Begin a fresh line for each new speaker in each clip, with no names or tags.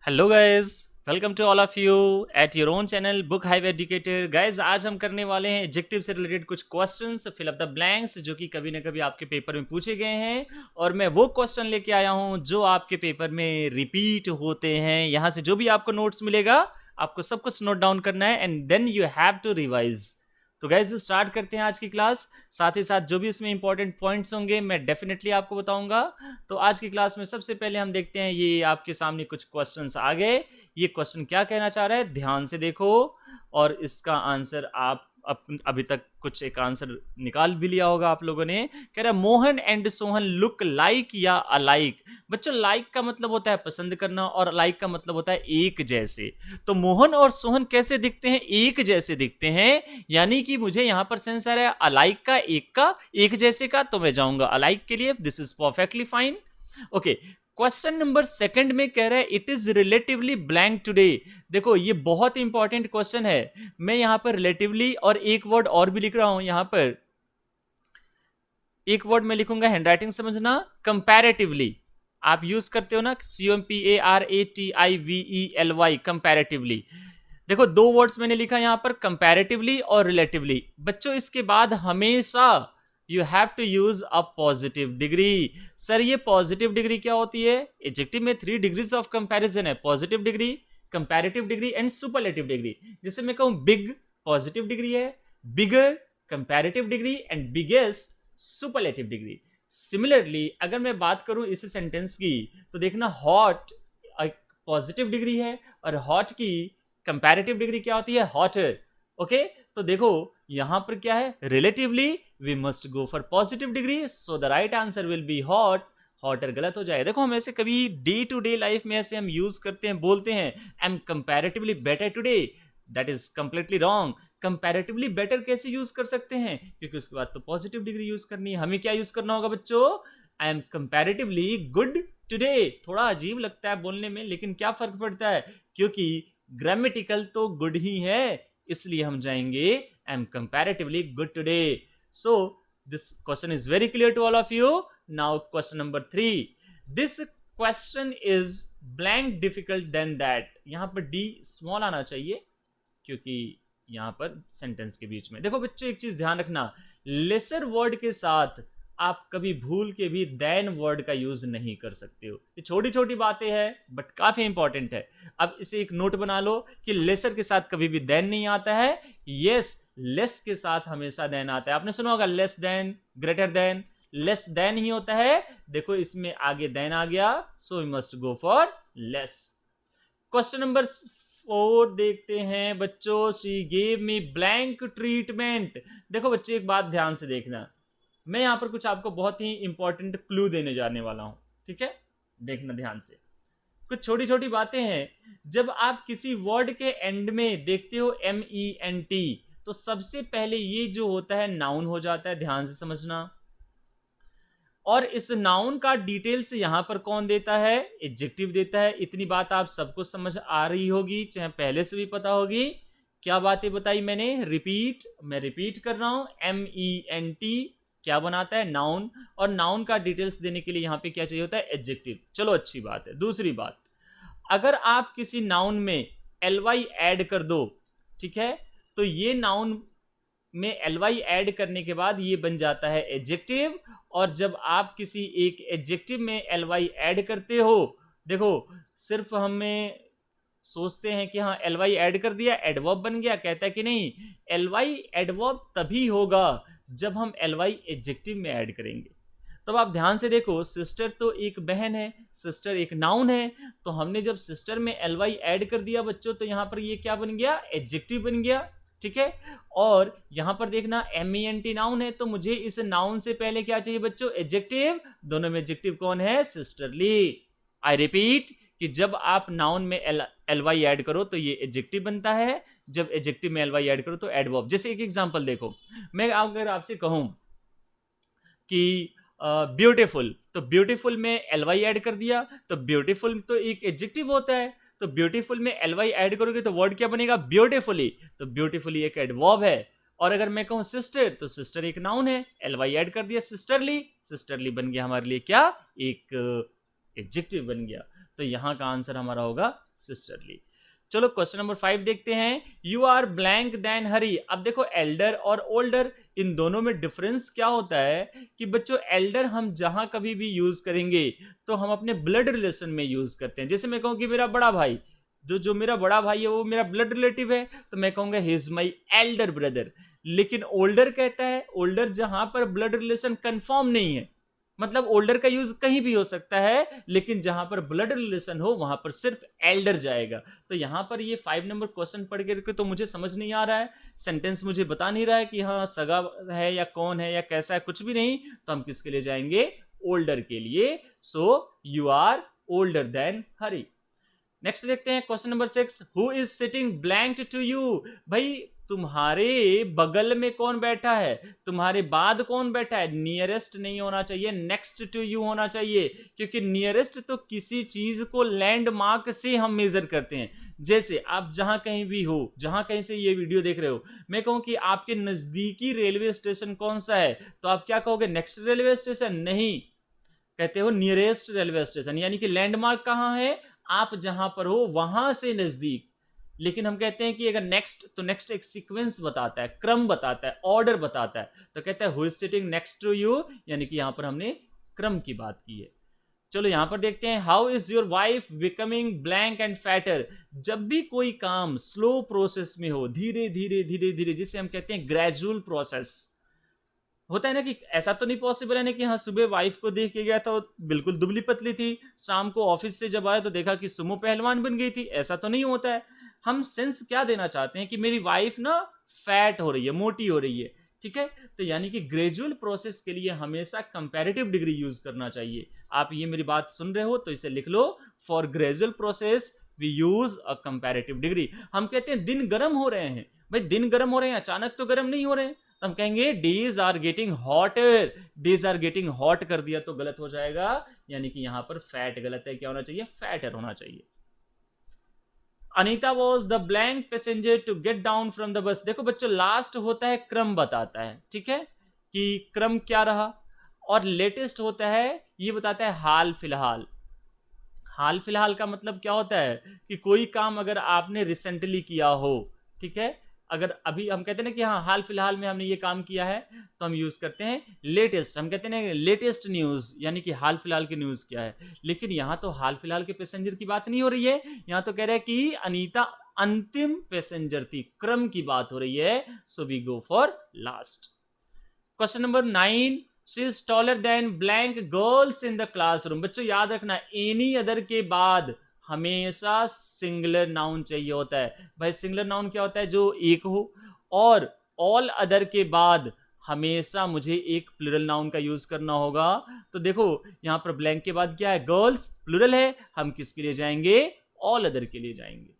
Hello guys, welcome to all of you at your own channel Book Hive Educator. Guys, आज हम करने वाले हैं एडजेक्टिव से रिलेटेड कुछ questions, fill up the blanks, जो कि कभी ना कभी आपके पेपर में पूछे गए हैं। और मैं वो क्वेश्चन लेके आया हूं जो आपके पेपर में रिपीट होते हैं। यहां से जो भी आपको नोट्स मिलेगा, आपको सब कुछ नोट डाउन करना है and then you have to revise. तो गाइज स्टार्ट करते हैं आज की क्लास। साथ ही साथ जो भी इसमें इंपॉर्टेंट पॉइंट्स होंगे मैं डेफिनेटली आपको बताऊंगा। तो आज की क्लास में सबसे पहले हम देखते हैं, ये आपके सामने कुछ क्वेश्चंस आ गए। ये क्वेश्चन क्या कहना चाह रहा है, ध्यान से देखो और इसका आंसर आप अभी तक कुछ एक आंसर निकाल भी लिया होगा आप लोगों ने। कह रहा है Mohan and Sohan look like या अलाइक। बच्चों, लाइक का मतलब होता है पसंद करना और लाइक का मतलब होता है एक जैसे। तो मोहन और सोहन कैसे दिखते हैं? एक जैसे दिखते हैं। यानी कि मुझे यहां पर सेंस आ रहा है अलाइक का एक जैसे का, तो मैं जाऊंगा अलाइक के लिए। This is perfectly fine. Okay, question number second में कह रहा है it is relatively blank today. देखो, ये बहुत इंपॉर्टेंट क्वेश्चन है। मैं यहां पर रिलेटिवली और एक वर्ड और भी लिख रहा हूं। यहां पर एक वर्ड मैं लिखूंगा, हैंडराइटिंग समझना, कंपैरेटिवली। आप यूज करते हो ना, COMPARATIVELY, कंपैरेटिवली। देखो, दो वर्ड्स मैंने लिखा यहां पर, कंपैरेटिवली और रिलेटिवली। बच्चों, इसके बाद हमेशा you have to use a positive degree. Sir, ये पॉजिटिव डिग्री क्या होती है? एडजेक्टिव में 3 डिग्रीज ऑफ कंपैरिजन है, positive degree, comparative degree and superlative degree. जैसे मैं कहूं बिग, पॉजिटिव डिग्री है, bigger comparative degree and biggest superlative degree. Similarly अगर मैं बात करूं इस सेंटेंस की, तो देखना हॉट पॉजिटिव डिग्री है और हॉट की कंपैरेटिव डिग्री क्या होती है? हॉटर। ओके, तो देखो यहां पर क्या है, relatively we must go for positive degree, so the right answer will be hot. Hotter गलत हो जाएगा। देखो, हम ऐसे कभी डे टू डे लाइफ में ऐसे हम यूज करते हैं, बोलते हैं आई am comparatively better today. That is completely wrong. Comparatively better कैसे यूज कर सकते हैं? क्योंकि उसके बाद तो पॉजिटिव डिग्री यूज करनी है। हमें क्या यूज करना होगा बच्चों? आई एम कंपैरेटिवली गुड टुडे। थोड़ा अजीब लगता है बोलने में, लेकिन क्या फर्क पड़ता है, क्योंकि ग्रामेटिकल तो गुड ही है, इसलिए हम जाएंगे I am comparatively good today. So this question is very clear to all of you. Now question number 3, this question is blank difficult than that. यहां पर डी स्मॉल आना चाहिए, क्योंकि यहां पर सेंटेंस के बीच में। देखो बच्चों, एक चीज ध्यान रखना, लेसर वर्ड के साथ आप कभी भूल के भी देन वर्ड का यूज नहीं कर सकते हो। ये छोटी छोटी बातें हैं बट काफी इंपॉर्टेंट है। अब इसे एक नोट बना लो कि लेसर के साथ कभी भी देन नहीं आता है। यस, लेस के साथ हमेशा देन आता है। आपने सुना होगा less than, greater than, less than ही होता है। देखो, इसमें आगे देन आ गया, so we must go for less. Question number 4 देखते हैं बच्चों। She gave me blank treatment. देखो बच्चे, एक बात ध्यान से देखना, मैं यहां पर कुछ आपको बहुत ही इंपॉर्टेंट क्लू देने जाने वाला हूं। ठीक है, देखना ध्यान से। कुछ छोटी छोटी बातें हैं। जब आप किसी वर्ड के एंड में देखते हो MENT, तो सबसे पहले ये जो होता है नाउन हो जाता है, ध्यान से समझना। और इस नाउन का डिटेल्स यहां पर कौन देता है? एडजेक्टिव देता है। इतनी बात आप सबको समझ आ रही होगी, चाहे पहले से भी पता होगी। क्या बातें बताई मैंने? मैं रिपीट कर रहा हूं, MENT क्या बनाता है? नाउन। और नाउन का डिटेल्स देने के लिए यहां पे क्या चाहिए होता है? एडजेक्टिव। चलो, अच्छी बात है। दूसरी बात, अगर आप किसी नाउन में ly ऐड कर दो, ठीक है, तो ये नाउन में ly ऐड करने के बाद ये बन जाता है एडजेक्टिव। और जब आप किसी एक एडजेक्टिव में ly ऐड करते हो, देखो, सिर्फ हमें सोचते हैं कि हाँ ly ऐड कर दिया, एडवर्ब बन गया, कहता है कि नहीं, ly एडवर्ब तभी होगा जब हम ly एडजेक्टिव में ऐड करेंगे। तो आप ध्यान से देखो, सिस्टर तो एक बहन है, सिस्टर एक नाउन है, तो हमने जब सिस्टर में ly ऐड कर दिया बच्चों, तो यहां पर ये क्या बन गया? एडजेक्टिव बन गया। ठीक है, और यहां पर देखना MENT नाउन है, तो मुझे इस नाउन से पहले क्या चाहिए बच्चों? एडजेक्टिव। दोनों में एडजेक्टिव कौन है? सिस्टरली। आई रिपीट कि जब आप नाउन में ly ऐड करो तो ये एडजेक्टिव बनता है, जब एडजेक्टिव में ly ऐड करो तो एडवर्ब। जैसे एक एग्जांपल देखो, मैं अगर आपसे कहूं कि ब्यूटीफुल, तो ब्यूटीफुल में ly ऐड कर दिया, तो ब्यूटीफुल तो एक एडजेक्टिव होता है, तो ब्यूटीफुल में ly ऐड करोगे तो वर्ड क्या बनेगा? ब्यूटीफुली। तो ब्यूटीफुली एक एडवर्ब है। और अगर मैं कहूं सिस्टर, तो सिस्टर एक नाउन है, ly ऐड कर दिया, सिस्टरली, सिस्टरली बन गया हमारे लिए क्या? एक एडजेक्टिव बन गया। तो यहां का आंसर हमारा होगा सिस्टरली। चलो क्वेश्चन नंबर 5 देखते हैं। यू आर ब्लैंक देन हरी। अब देखो एल्डर और ओल्डर, इन दोनों में डिफरेंस क्या होता है कि बच्चों एल्डर हम जहां कभी भी यूज करेंगे तो हम अपने ब्लड रिलेशन में यूज करते हैं। जैसे मैं कहूं कि मेरा बड़ा भाई, जो मेरा बड़ा भाई है वो मेरा ब्लड रिलेटिव है, तो मैं कहूंगा he is my elder brother. लेकिन ओल्डर कहता है, ओल्डर जहां पर ब्लड रिलेशन कंफर्म नहीं है, मतलब ओल्डर का यूज कहीं भी हो सकता है, लेकिन जहां पर ब्लड रिलेशन हो वहां पर सिर्फ एल्डर जाएगा। तो यहां पर ये 5 नंबर क्वेश्चन पढ़ के तो मुझे समझ नहीं आ रहा है, सेंटेंस मुझे बता नहीं रहा है कि हाँ सगा है या कौन है या कैसा है, कुछ भी नहीं। तो हम किसके लिए जाएंगे? ओल्डर के लिए। So you are older than Hari. Next देखते हैं question number 6। Who is sitting blank to you. भाई तुम्हारे बगल में कौन बैठा है, तुम्हारे बाद कौन बैठा है? नियरेस्ट नहीं होना चाहिए, नेक्स्ट टू यू होना चाहिए, क्योंकि नियरेस्ट तो किसी चीज को लैंडमार्क से हम मेजर करते हैं। जैसे आप जहां कहीं भी हो, जहां कहीं से ये वीडियो देख रहे हो, मैं कहूं कि आपके नजदीकी रेलवे स्टेशन कौन सा है, तो आप क्या कहोगे? नेक्स्ट रेलवे स्टेशन नहीं, कहते हो नियरेस्ट रेलवे स्टेशन, यानी कि लैंडमार्क कहां है? आप जहां पर हो वहां से नजदीक। लेकिन हम कहते हैं कि अगर नेक्स्ट, तो नेक्स्ट एक सीक्वेंस बताता है, क्रम बताता है, ऑर्डर बताता है। तो कहता है who is sitting next to you, यानी कि यहां पर हमने क्रम की बात की है। चलो यहां पर देखते हैं। How is your wife becoming blank and fatter. जब भी कोई काम स्लो प्रोसेस में हो, धीरे धीरे धीरे धीरे, जिसे हम कहते हैं ग्रेजुअल प्रोसेस, होता है ना कि ऐसा तो नहीं पॉसिबल है ना कि हाँ सुबह वाइफ को देख के गया तो बिल्कुल दुबली पतली थी, शाम को ऑफिस से जब आया तो देखा कि सुमो पहलवान बन गई थी, ऐसा तो नहीं होता है। हम सेंस क्या देना चाहते हैं कि मेरी वाइफ ना फैट हो रही है, मोटी हो रही है, ठीक है। तो यानी कि ग्रेजुअल प्रोसेस के लिए हमेशा कंपैरेटिव डिग्री यूज करना चाहिए। आप ये मेरी बात सुन रहे हो तो इसे लिख लो, for gradual process we use a comparative degree. हम कहते हैं दिन गर्म हो रहे हैं, भाई दिन गर्म हो रहे हैं, अचानक तो गर्म नहीं हो रहे हैं, तो हम कहेंगे days are getting hotter. Days are getting hot कर दिया तो गलत हो जाएगा, यानी कि यहां पर फैट गलत है, क्या होना चाहिए? फैटर होना चाहिए। Anita was the blank passenger to get down from the bus. देखो बच्चों लास्ट होता है क्रम बताता है, ठीक है, कि क्रम क्या रहा, और लेटेस्ट होता है ये बताता है हाल फिलहाल। हाल फिलहाल का मतलब क्या होता है कि कोई काम अगर आपने रिसेंटली किया हो, ठीक है, अगर अभी हम कहते हैं ना कि हाँ हाल फिलहाल में हमने ये काम किया है, तो हम यूज करते हैं लेटेस्ट। हम कहते हैं लेटेस्ट न्यूज, यानी कि हाल फिलहाल की न्यूज क्या है। लेकिन यहां तो हाल फिलहाल के पैसेंजर की बात नहीं हो रही है, यहां तो कह रहा है कि अनीता अंतिम पैसेंजर थी, क्रम की बात हो रही है। So we go for last. Question number 9। She is taller than blank girls in the classroom. बच्चों याद रखना, एनी अदर के बाद हमेशा सिंगुलर नाउन चाहिए होता है। भाई सिंगुलर नाउन क्या होता है? जो एक हो। और ऑल अदर के बाद हमेशा मुझे एक प्लूरल नाउन का यूज करना होगा। तो देखो यहां पर ब्लैंक के बाद क्या है? गर्ल्स, प्लूरल है, हम किसके लिए जाएंगे? ऑल अदर के लिए जाएंगे।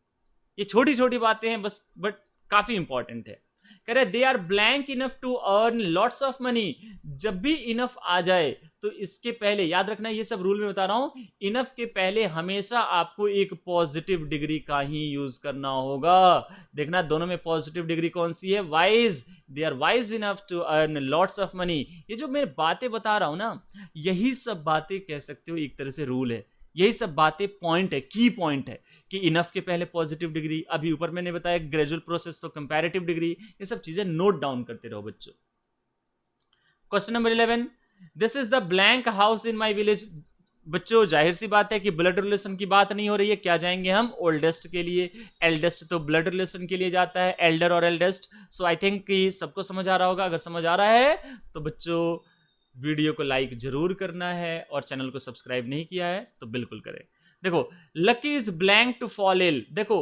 ये छोटी छोटी बातें हैं बस, बट काफी इंपॉर्टेंट है। कह रहे they are blank enough to earn lots of money. जब भी इनफ आ जाए तो इसके पहले याद रखना, ये सब रूल में बता रहा हूं, इनफ के पहले हमेशा आपको एक पॉजिटिव डिग्री का ही यूज करना होगा। देखना दोनों में पॉजिटिव डिग्री कौन सी है? Wise. They are wise enough to earn lots of money. ये जो मैं बातें बता रहा हूं ना, यही सब बातें कह सकते हो एक तरह से रूल है, यही सब बातें पॉइंट है, की पॉइंट है कि इनफ के पहले पॉजिटिव डिग्री, अभी ऊपर मैंने बताया ग्रेजुअल प्रोसेस तो कंपैरेटिव डिग्री। ये सब चीजें नोट डाउन करते रहो बच्चों। Question number 11। This is the blank house in my village. बच्चों जाहिर सी बात है कि ब्लड रिलेशन की बात नहीं हो रही है, क्या जाएंगे हम? ओल्डेस्ट के लिए। एल्डेस्ट तो ब्लड रिलेशन के लिए जाता है, एल्डर और एल्डेस्ट। सो आई थिंक कि सबको समझ आ रहा होगा। अगर समझ आ रहा है तो बच्चों वीडियो को लाइक जरूर करना है, और चैनल को सब्सक्राइब नहीं किया है तो बिल्कुल करें। देखो Lucky is blank to fall ill. देखो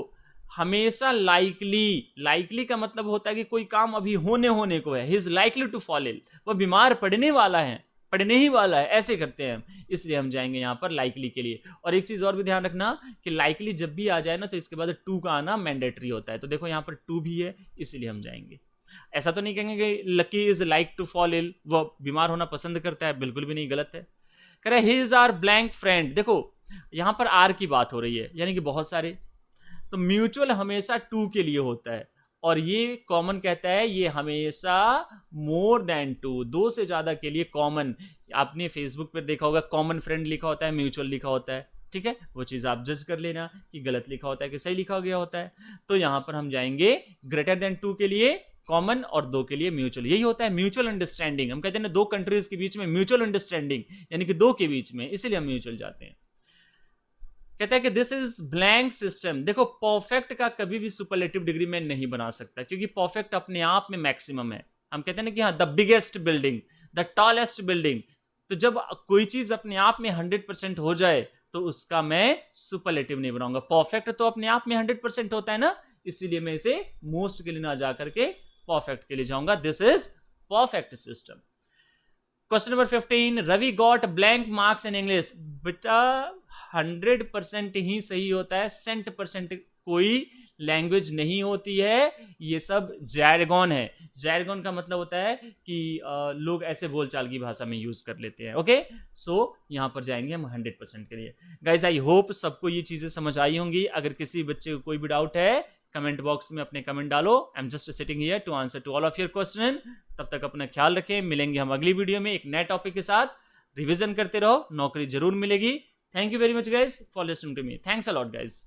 हमेशा लाइकली का मतलब होता है कि कोई काम अभी होने को है। He is likely to fall ill, वो बीमार पड़ने वाला है, पड़ने ही वाला है, ऐसे करते हैं हम, इसलिए हम जाएंगे यहां पर लाइकली के लिए। और एक चीज और भी ध्यान रखना कि लाइकली जब भी आ जाए ना तो इसके बाद टू का आना मैंडेटरी होता है। तो देखो यहां पर टू भी है, इसलिए हम जाएंगे। ऐसा तो नहीं कहेंगे कि Lucky is like to fall ill, वो बीमार होना पसंद करता है, बिल्कुल भी नहीं, गलत है। कह रहे he is our blank friend. देखो यहां पर आर की बात हो रही है, यानी कि बहुत सारे, तो म्यूचुअल हमेशा टू के लिए होता है, और ये कॉमन कहता है ये हमेशा मोर देन टू, दो से ज्यादा के लिए कॉमन। आपने फेसबुक पर देखा होगा कॉमन फ्रेंड लिखा होता है, म्यूचुअल लिखा होता है, ठीक है, वो चीज आप जज कर लेना कि गलत लिखा होता है कि सही लिखा गया होता है। तो यहां पर हम जाएंगे ग्रेटर देन 2 के लिए कॉमन और 2 के लिए म्यूचुअल। यही होता है म्यूचुअल अंडरस्टैंडिंग। हम कहते हैं ना दो कंट्रीज के बीच में म्यूचुअल अंडरस्टैंडिंग, यानी कि 2 के बीच में, इसीलिए हम म्यूचुअल जाते हैं। कहता है कि दिस इज ब्लैंक सिस्टम। देखो परफेक्ट का कभी भी सुपरलेटिव डिग्री में नहीं बना सकता, क्योंकि परफेक्ट अपने आप में मैक्सिमम है। हम कहते हैं ना कि हाँ the biggest building, the tallest building. तो जब कोई चीज अपने आप में 100% हो जाए तो उसका मैं सुपरलेटिव नहीं बनाऊंगा। परफेक्ट तो अपने आप में 100% होता है ना, इसीलिए मैं इसे मोस्ट के लिए ना जाकर के परफेक्ट के लिए जाऊंगा। This is perfect system. Question number 15, Ravi got blank marks in English. बेटा 100% ही सही होता है, 100% कोई लैंग्वेज नहीं होती है, ये सब जैरगॉन है। जैरगॉन का मतलब होता है कि लोग ऐसे बोलचाल की भाषा में यूज कर लेते हैं। ओके, सो यहां पर जाएंगे हम 100% के लिए। गाइज आई होप सबको ये चीजें समझ आई होंगी। अगर किसी बच्चे को कोई भी डाउट है कमेंट बॉक्स में अपने कमेंट डालो। I am just sitting here to answer to all of your question. तब तक अपना ख्याल रखें, मिलेंगे हम अगली वीडियो में एक नए टॉपिक के साथ। रिवीजन करते रहो, नौकरी जरूर मिलेगी। Thank you very much guys for listening to me. Thanks a lot guys.